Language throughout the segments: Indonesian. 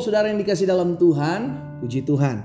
saudara yang dikasih dalam Tuhan, puji Tuhan.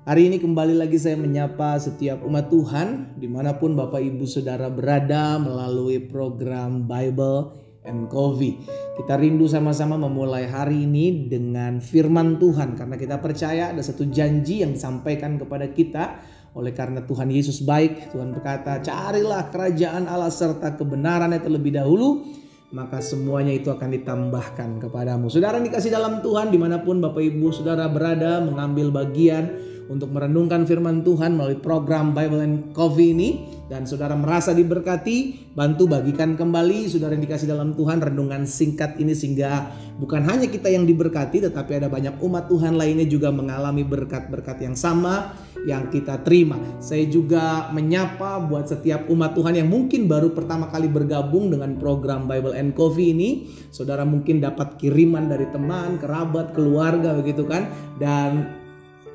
Hari ini kembali lagi saya menyapa setiap umat Tuhan dimanapun Bapak Ibu Saudara berada melalui program Bible and Coffee. Kita rindu sama-sama memulai hari ini dengan firman Tuhan karena kita percaya ada satu janji yang disampaikan kepada kita. Oleh karena Tuhan Yesus baik, Tuhan berkata, carilah kerajaan Allah serta kebenarannya terlebih dahulu, maka semuanya itu akan ditambahkan kepadamu. Saudara yang dikasih dalam Tuhan, dimanapun Bapak Ibu Saudara berada mengambil bagian untuk merenungkan firman Tuhan melalui program Bible and Coffee ini, dan saudara merasa diberkati, bantu bagikan kembali saudara yang dikasih dalam Tuhan renungan singkat ini, sehingga bukan hanya kita yang diberkati, tetapi ada banyak umat Tuhan lainnya juga mengalami berkat-berkat yang sama yang kita terima. Saya juga menyapa buat setiap umat Tuhan yang mungkin baru pertama kali bergabung dengan program Bible and Coffee ini. Saudara mungkin dapat kiriman dari teman, kerabat, keluarga begitu kan, dan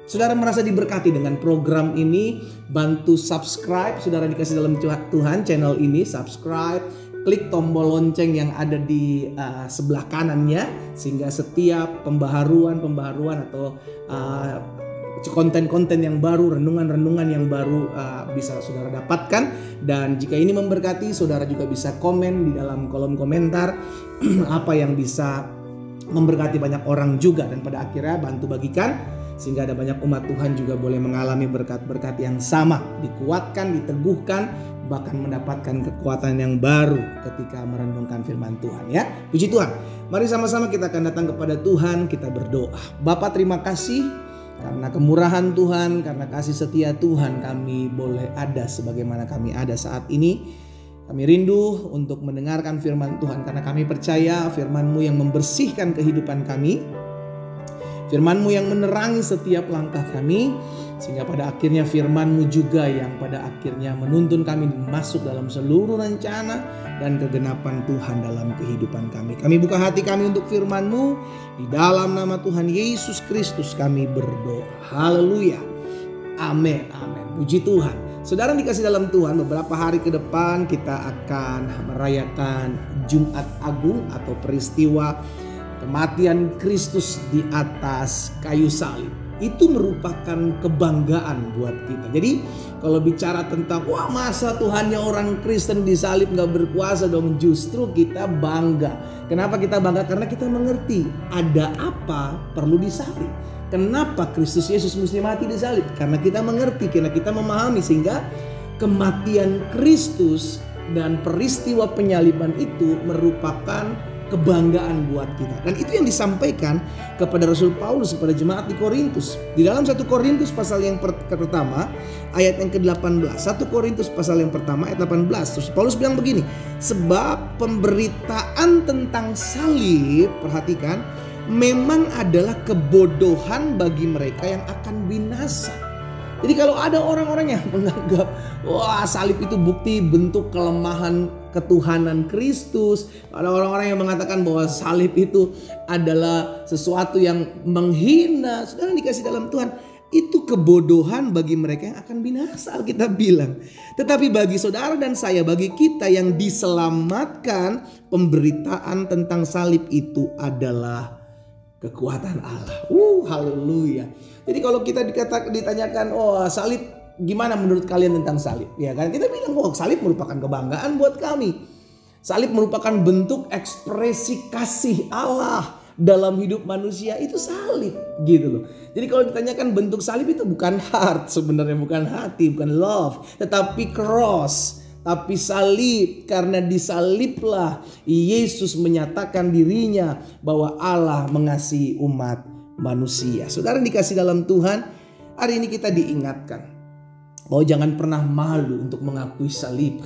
saudara merasa diberkati dengan program ini, bantu subscribe. Saudara dikasih dalam Tuhan channel ini, subscribe, klik tombol lonceng yang ada di sebelah kanannya, sehingga setiap pembaharuan atau konten-konten yang baru, renungan-renungan yang baru bisa saudara dapatkan. Dan jika ini memberkati, saudara juga bisa komen di dalam kolom komentar apa yang bisa memberkati banyak orang juga. Dan pada akhirnya bantu bagikan sehingga ada banyak umat Tuhan juga boleh mengalami berkat-berkat yang sama, dikuatkan, diteguhkan, bahkan mendapatkan kekuatan yang baru ketika merenungkan firman Tuhan ya. Puji Tuhan. Mari sama-sama kita akan datang kepada Tuhan, kita berdoa. Bapa, terima kasih karena kemurahan Tuhan, karena kasih setia Tuhan kami boleh ada sebagaimana kami ada saat ini. Kami rindu untuk mendengarkan firman Tuhan karena kami percaya firman-Mu yang membersihkan kehidupan kami, firman-Mu yang menerangi setiap langkah kami, sehingga pada akhirnya firman-Mu juga yang pada akhirnya menuntun kami masuk dalam seluruh rencana dan kegenapan Tuhan dalam kehidupan kami. Kami buka hati kami untuk firman-Mu, di dalam nama Tuhan Yesus Kristus kami berdoa. Haleluya. Amin. Amin. Puji Tuhan. Saudara dikasih dalam Tuhan, beberapa hari ke depan kita akan merayakan Jumat Agung atau peristiwa kematian Kristus di atas kayu salib. Itu merupakan kebanggaan buat kita. Jadi kalau bicara tentang wah masa Tuhannya orang Kristen disalib gak berkuasa dong, justru kita bangga. Kenapa kita bangga? Karena kita mengerti ada apa perlu disalib. Kenapa Kristus Yesus mesti mati disalib? Karena kita mengerti, karena kita memahami, sehingga kematian Kristus dan peristiwa penyaliban itu merupakan kebanggaan buat kita. Dan itu yang disampaikan kepada Rasul Paulus kepada jemaat di Korintus. Di dalam 1 Korintus pasal yang pertama ayat yang ke-18. 1 Korintus pasal yang pertama ayat 18. Terus Paulus bilang begini, sebab pemberitaan tentang salib, perhatikan, memang adalah kebodohan bagi mereka yang akan binasa. Jadi kalau ada orang-orang yang menganggap wah salib itu bukti bentuk kelemahan ketuhanan Kristus, ada orang-orang yang mengatakan bahwa salib itu adalah sesuatu yang menghina, saudara dikasih dalam Tuhan, itu kebodohan bagi mereka yang akan binasa, kita bilang. Tetapi bagi saudara dan saya, bagi kita yang diselamatkan, pemberitaan tentang salib itu adalah kekuatan Allah. Haleluya. Jadi kalau kita ditanyakan, oh salib gimana menurut kalian tentang salib? Ya kan kita bilang, oh salib merupakan kebanggaan buat kami. Salib merupakan bentuk ekspresi kasih Allah dalam hidup manusia, itu salib gitu loh. Jadi kalau ditanyakan bentuk salib itu bukan heart sebenarnya, bukan hati, bukan love, tetapi cross. Tapi salib, karena disaliblah Yesus menyatakan dirinya bahwa Allah mengasihi umat manusia. Saudara dikasih dalam Tuhan, hari ini kita diingatkan bahwa jangan pernah malu untuk mengakui salib.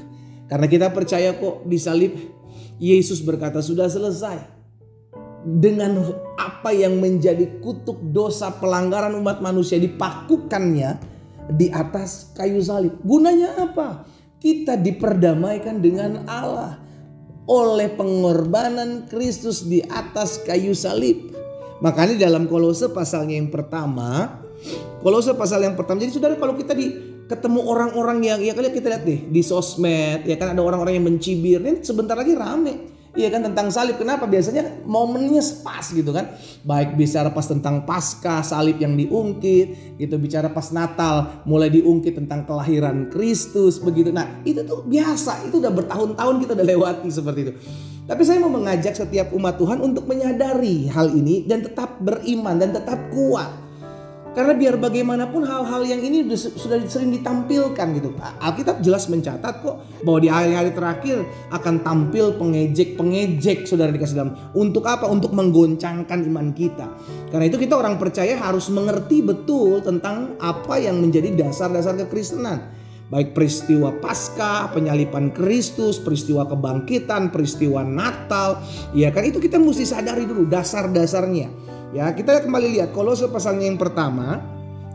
Karena kita percaya kok di salib Yesus berkata sudah selesai. Dengan apa yang menjadi kutuk dosa pelanggaran umat manusia dipakukannya di atas kayu salib. Gunanya apa? Kita diperdamaikan dengan Allah oleh pengorbanan Kristus di atas kayu salib. Makanya dalam Kolose pasalnya yang pertama, jadi saudara kalau kita ketemu orang-orang yang ya kalian kita lihat deh di sosmed, ya kan ada orang-orang yang mencibir, ini sebentar lagi rame. Iya kan, tentang salib. Kenapa? Biasanya momennya pas gitu kan. Baik bicara pas tentang Paskah, salib yang diungkit, gitu. Bicara pas Natal, mulai diungkit tentang kelahiran Kristus begitu. Nah, itu tuh biasa, itu udah bertahun-tahun kita udah lewati seperti itu. Tapi saya mau mengajak setiap umat Tuhan untuk menyadari hal ini dan tetap beriman dan tetap kuat. Karena biar bagaimanapun hal-hal yang ini sudah sering ditampilkan gitu. Alkitab jelas mencatat kok bahwa di hari-hari terakhir akan tampil pengejek saudara dikasih dalam. Untuk apa? Untuk menggoncangkan iman kita. Karena itu kita orang percaya harus mengerti betul tentang apa yang menjadi dasar-dasar kekristenan. Baik peristiwa Paskah, penyalipan Kristus, peristiwa kebangkitan, peristiwa Natal. Ya kan, itu kita mesti sadari dulu dasar-dasarnya. Ya, kita kembali lihat Kolose pasalnya yang pertama,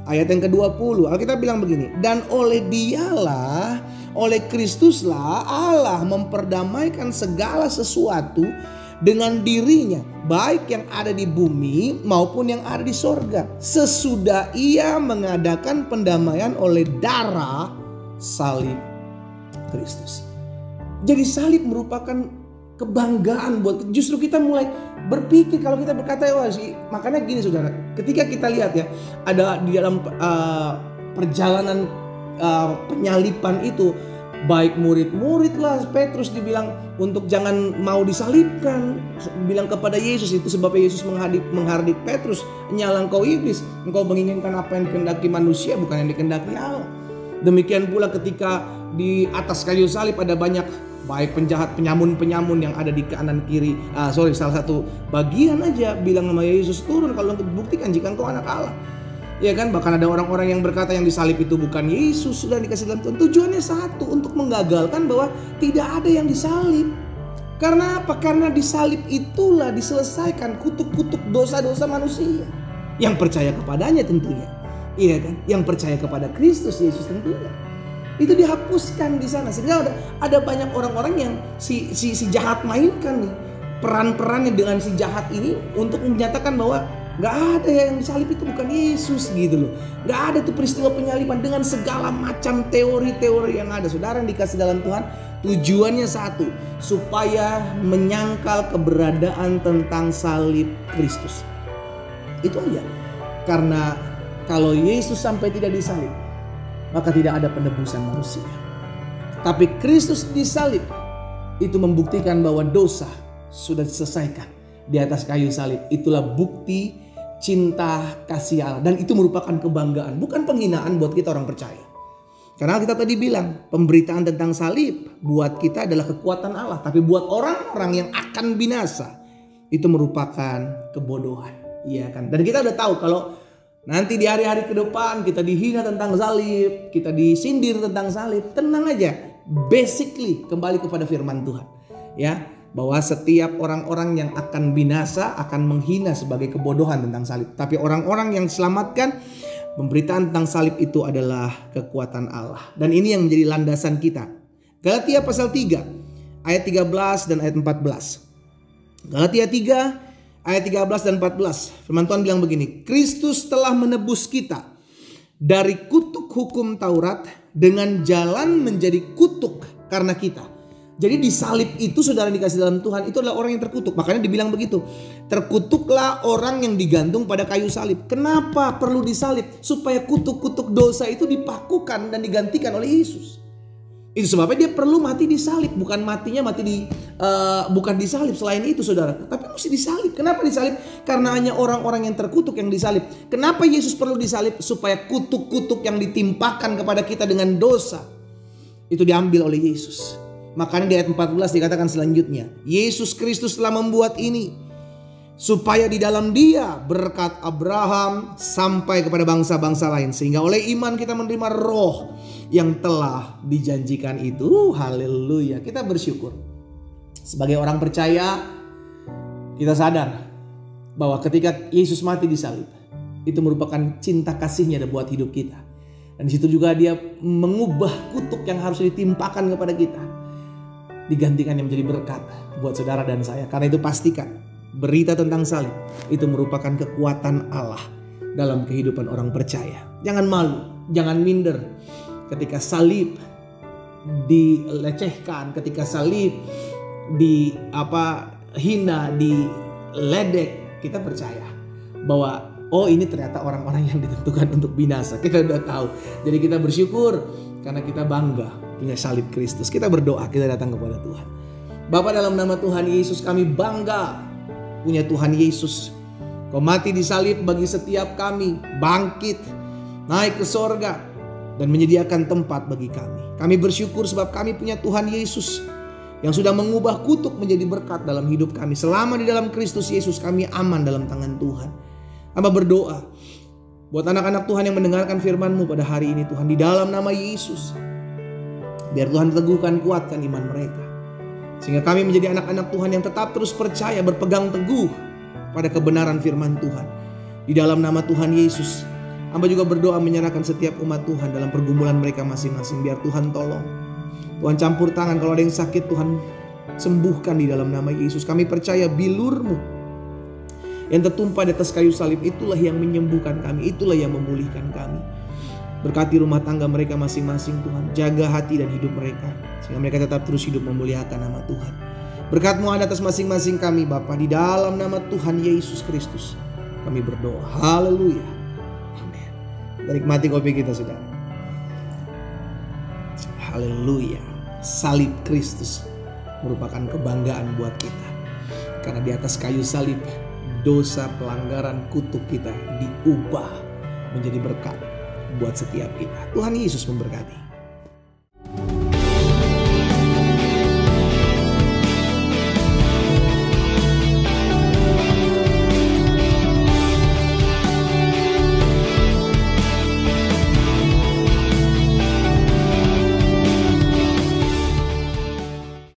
ayat yang ke-20. Alkitab bilang begini, dan oleh Dialah, oleh Kristuslah Allah memperdamaikan segala sesuatu dengan dirinya, baik yang ada di bumi maupun yang ada di sorga, sesudah Ia mengadakan pendamaian oleh darah salib Kristus. Jadi salib merupakan kebanggaan buat, justru kita mulai berpikir kalau kita berkata wah sih. Makanya gini saudara, ketika kita lihat ya, ada di dalam perjalanan penyalipan itu, baik murid-murid lah, Petrus dibilang untuk jangan mau disalibkan, bilang kepada Yesus itu sebabnya Yesus menghardik Petrus, nyala engkau iblis, engkau menginginkan apa yang dikehendaki manusia bukan yang dikehendaki Allah. Demikian pula ketika di atas kayu salib ada banyak baik penjahat, penyamun-penyamun yang ada di kanan kiri. Salah satu bagian aja bilang sama Yesus, turun kalau untuk buktikan jika engkau anak Allah. Ya kan, bahkan ada orang-orang yang berkata yang disalib itu bukan Yesus, sudah dikasih dalam Tuhan. Tujuannya satu, untuk menggagalkan bahwa tidak ada yang disalib. Karena apa? Karena disalib itulah diselesaikan kutuk-kutuk dosa-dosa manusia. Yang percaya kepadanya tentunya. Iya kan? Yang percaya kepada Kristus Yesus tentunya. Itu dihapuskan di sana, sehingga ada banyak orang-orang yang si jahat mainkan nih peran-perannya dengan si jahat ini untuk menyatakan bahwa nggak ada yang disalib itu bukan Yesus gitu loh. Nggak ada tuh peristiwa penyaliban dengan segala macam teori-teori yang ada. Saudara yang dikasih dalam Tuhan, tujuannya satu, supaya menyangkal keberadaan tentang salib Kristus. Itu aja. Karena kalau Yesus sampai tidak disalib, maka tidak ada penebusan manusia. Tapi Kristus disalib, itu membuktikan bahwa dosa sudah diselesaikan di atas kayu salib. Itulah bukti cinta kasih Allah. Dan itu merupakan kebanggaan, bukan penghinaan buat kita orang percaya. Karena kita tadi bilang, pemberitaan tentang salib buat kita adalah kekuatan Allah. Tapi buat orang-orang yang akan binasa, itu merupakan kebodohan. Iya kan? Dan kita udah tahu kalau nanti di hari-hari ke depan kita dihina tentang salib, kita disindir tentang salib, tenang aja. Basically kembali kepada firman Tuhan. Ya, bahwa setiap orang-orang yang akan binasa akan menghina sebagai kebodohan tentang salib. Tapi orang-orang yang selamatkan, pemberitaan tentang salib itu adalah kekuatan Allah. Dan ini yang menjadi landasan kita. Galatia pasal 3 ayat 13 dan ayat 14. Galatia 3 ayat 13 dan 14. Firman Tuhan bilang begini, Kristus telah menebus kita dari kutuk hukum Taurat dengan jalan menjadi kutuk karena kita. Jadi di salib itu saudara dikasih dalam Tuhan, itu adalah orang yang terkutuk. Makanya dibilang begitu, terkutuklah orang yang digantung pada kayu salib. Kenapa perlu disalib? Supaya kutuk-kutuk dosa itu dipakukan dan digantikan oleh Yesus. Itu sebabnya dia perlu mati disalib. Bukan matinya bukan disalib. Selain itu saudara, tapi mesti disalib. Kenapa disalib? Karena hanya orang-orang yang terkutuk yang disalib. Kenapa Yesus perlu disalib? Supaya kutuk-kutuk yang ditimpakan kepada kita dengan dosa itu diambil oleh Yesus. Makanya di ayat 14 dikatakan selanjutnya, Yesus Kristus telah membuat ini supaya di dalam Dia berkat Abraham sampai kepada bangsa-bangsa lain, sehingga oleh iman kita menerima roh yang telah dijanjikan itu. Haleluya. Kita bersyukur. Sebagai orang percaya, kita sadar bahwa ketika Yesus mati di salib, itu merupakan cinta kasihnya buat hidup kita. Dan di situ juga Dia mengubah kutuk yang harus ditimpakan kepada kita, digantikan yang menjadi berkat buat saudara dan saya. Karena itu pastikan berita tentang salib itu merupakan kekuatan Allah dalam kehidupan orang percaya. Jangan malu, jangan minder ketika salib dilecehkan, ketika salib hina, diledek, kita percaya bahwa oh ini ternyata orang-orang yang ditentukan untuk binasa. Kita udah tahu. Jadi kita bersyukur karena kita bangga punya salib Kristus. Kita berdoa, kita datang kepada Tuhan. Bapa, dalam nama Tuhan Yesus kami bangga punya Tuhan Yesus. Kau mati di salib bagi setiap kami, bangkit, naik ke sorga, dan menyediakan tempat bagi kami. Kami bersyukur sebab kami punya Tuhan Yesus yang sudah mengubah kutuk menjadi berkat dalam hidup kami. Selama di dalam Kristus Yesus kami aman dalam tangan Tuhan. Hamba berdoa buat anak-anak Tuhan yang mendengarkan firman-Mu pada hari ini Tuhan, di dalam nama Yesus. Biar Tuhan teguhkan, kuatkan iman mereka. Sehingga kami menjadi anak-anak Tuhan yang tetap terus percaya, berpegang teguh pada kebenaran firman Tuhan. Di dalam nama Tuhan Yesus, hamba juga berdoa menyerahkan setiap umat Tuhan dalam pergumulan mereka masing-masing. Biar Tuhan tolong. Tuhan campur tangan, kalau ada yang sakit Tuhan sembuhkan di dalam nama Yesus. Kami percaya bilur-Mu yang tertumpah di atas kayu salib itulah yang menyembuhkan kami, itulah yang memulihkan kami. Berkati rumah tangga mereka masing-masing Tuhan. Jaga hati dan hidup mereka sehingga mereka tetap terus hidup memuliakan nama Tuhan. Berkat-Mu ada atas masing-masing kami Bapa, di dalam nama Tuhan Yesus Kristus kami berdoa. Haleluya. Amin. Kita nikmati kopi kita saudara. Haleluya. Salib Kristus merupakan kebanggaan buat kita. Karena di atas kayu salib dosa, pelanggaran, kutuk kita diubah menjadi berkat buat setiap kita. Tuhan Yesus memberkati.